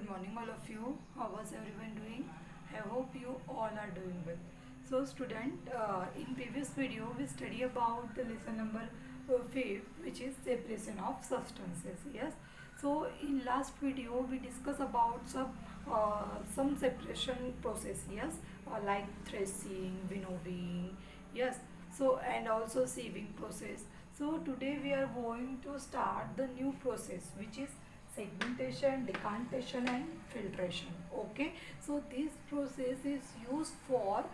Good morning, all of you. How was everyone doing? I hope you all are doing well. So, student, in previous video we study about the lesson number 5, which is separation of substances. Yes. So, in last video we discuss about some separation process. Yes, like threshing, winnowing. Yes. So, and also sieving process. So, today we are going to start the new process, which is segmentation, decantation and filtration. Okay, so this process is used for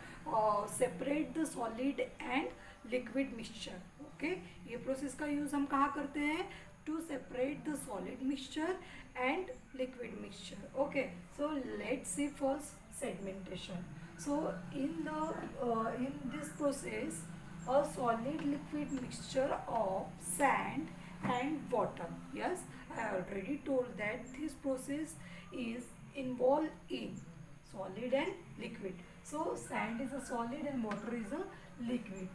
separate the solid and liquid mixture. Okay, ये process का use हम कहाँ करते हैं? To separate the solid mixture and liquid mixture. Okay, so let's see first segmentation. So in this process, a solid liquid mixture of sand and water. Yes, I already told that this process is involved in solid and liquid. So sand is a solid and water is a liquid.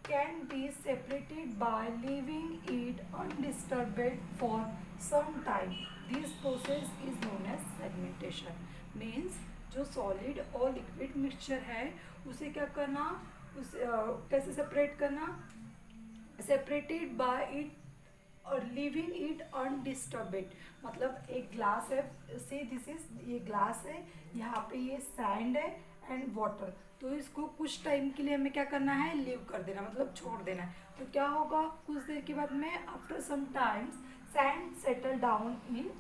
Can be separated by leaving it undisturbed for some time. This process is known as segmentation. Means जो solid और liquid mixture है उसे क्या करना, उस कैसे separate करना? Separated by it और लिविंग इट अनडिस्टर्बेड. मतलब एक ग्लास है, से दिस इज ये ग्लास है, यहाँ पे ये सैंड है एंड वाटर. तो इसको कुछ टाइम के लिए हमें क्या करना है? लीव कर देना, मतलब छोड़ देना है. तो क्या होगा? कुछ देर के बाद में after some times sand settle down in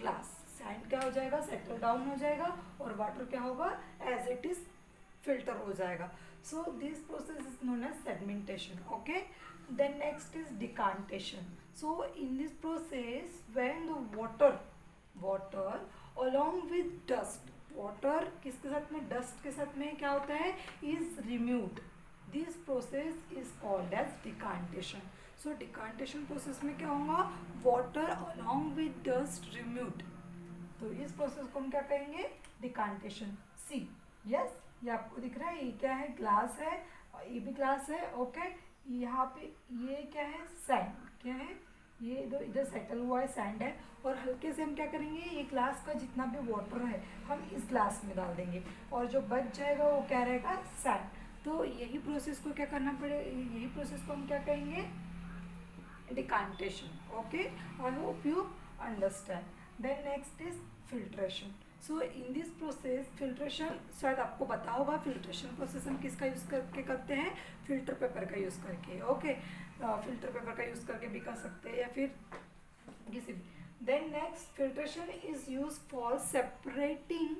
glass. Sand क्या हो जाएगा? सेटल डाउन हो जाएगा और वाटर क्या होगा? एज इट इज फिल्टर हो जाएगा. So this process is known as segmentation. Okay, then next is decantation. So in this process, when the water along with dust, water किसके साथ में? dust के साथ में क्या होता है? is removed. This process is called as decantation. So decantation process में क्या होगा? water along with dust removed. तो इस प्रोसेस को हम क्या कहेंगे? डिकांटेशन. सी यस, ये आपको दिख रहा है, ये क्या है? ग्लास है और ये भी ग्लास है. ओके, यहाँ पे ये क्या है? सैंड. क्या है ये? इधर सेटल हुआ है, सैंड है. और हल्के से हम क्या करेंगे? ये ग्लास का जितना भी वाटर है हम इस ग्लास में डाल देंगे और जो बच जाएगा वो क्या रहेगा? सैंड. तो यही प्रोसेस को क्या करना पड़ेगा? यही प्रोसेस को हम क्या कहेंगे? Decantation. Okay, I hope you understand. Then next is filtration. So in this process filtration, शायद आपको पता होगा filtration process हम किसका यूज़ करके करते हैं? फिल्टर पेपर का यूज़ करके. ओके, फिल्टर पेपर का यूज़ करके भी कर सकते हैं या फिर किसी भी. Then next filtration is used for separating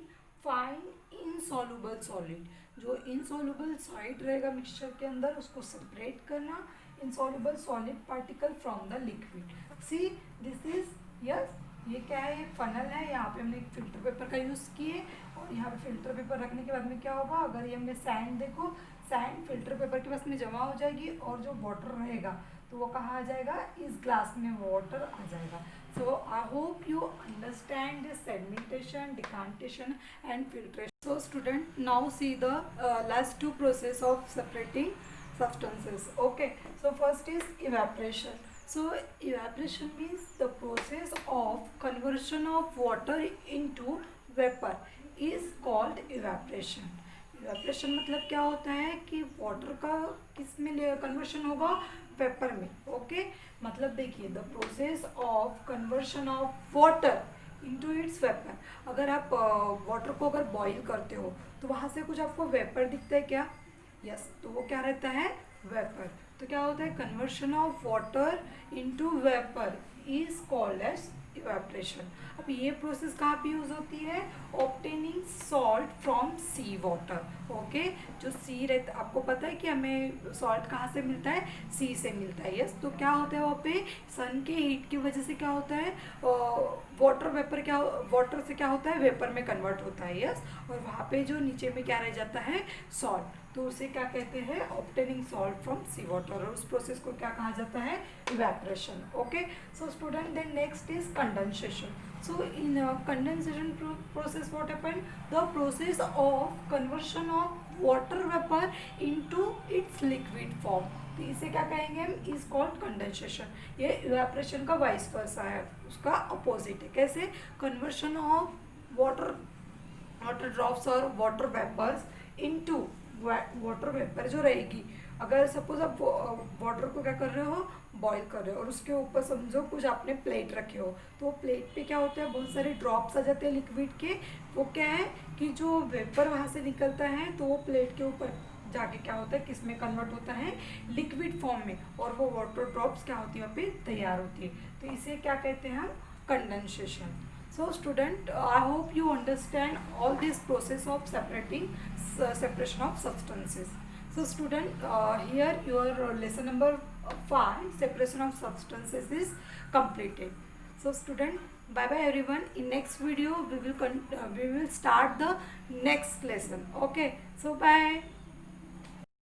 fine insoluble solid. जो insoluble solid रहेगा मिक्सचर के अंदर उसको सेपरेट करना, insoluble solid particle from the liquid. See this is yes, ये क्या है? ये फनल है. यहाँ पे हमने एक फिल्टर पेपर का यूज़ किए और यहाँ पे फिल्टर पेपर रखने के बाद में क्या होगा? अगर ये हमने सैंड, देखो सैंड फिल्टर पेपर के पास में जमा हो जाएगी और जो वाटर रहेगा तो वो कहाँ आ जाएगा? इस ग्लास में वाटर आ जाएगा. So I hope you understand this segmentation, decantation and filtration. So student, now see the last two process of separating substances. Okay, so first is evaporation. So evaporation means the process of conversion of water into vapor is called evaporation. evaporation मतलब क्या होता है कि water का किस में conversion होगा? Vapour में. ओके, मतलब देखिए the process of conversion of water into its vapour. अगर आप वाटर को अगर बॉईल करते हो तो वहाँ से कुछ आपको वेपर दिखता है क्या? यस, तो वो क्या रहता है? वेपर. तो क्या होता है? Conversion of water into vapour is called as evaporation. अब ये प्रोसेस कहाँ पे यूज होती है? Obtaining salt from sea water. Okay, जो सी रहता, आपको पता है कि हमें सॉल्ट कहाँ से मिलता है? सी से मिलता है. यस, तो क्या होता है वहाँ पे? सन के हीट की वजह से क्या होता है? वाटर वेपर क्या, वाटर से क्या होता है? वेपर में कन्वर्ट होता है. यस, और वहाँ पे जो नीचे में क्या रह जाता है? सॉल्ट. तो उसे क्या कहते हैं? Obtaining salt from sea water. और उस प्रोसेस को क्या कहा जाता है? Evaporation. Okay, so student, then next is condensation. So in condensation process what happen? The process of conversion of water vapour into its liquid form. तो इसे क्या कहेंगे हम, इज कॉल्ड कंडेंसेशन। ये इवेपोरेशन का वाइस वर्सा है, उसका opposite है। कैसे, conversion of water water drops और water vapours into water vapour जो रहेगी, अगर सपोज आप वाटर को क्या कर रहे हो, बॉईल कर रहे हो, और उसके ऊपर समझो कुछ आपने प्लेट रखे हो, तो वो प्लेट पे क्या होता है, बहुत सारे ड्रॉप्स आ जाते हैं लिक्विड के। वो क्या है कि जो वेपर वहाँ से निकलता है तो वो प्लेट के ऊपर जाके क्या होता है, किस में कन्वर्ट होता है, लिक्विड फॉर्म में, और वो वाटर ड्रॉप्स क्या होती है वहाँ पे तैयार होती है। तो इसे क्या कहते हैं हम, condensation. So student, I hope you understand all this process of separation of substances. So student, here your lesson number 5, separation of substances, is completed. So student, bye bye everyone. In next video we will start the next lesson. Okay, so bye.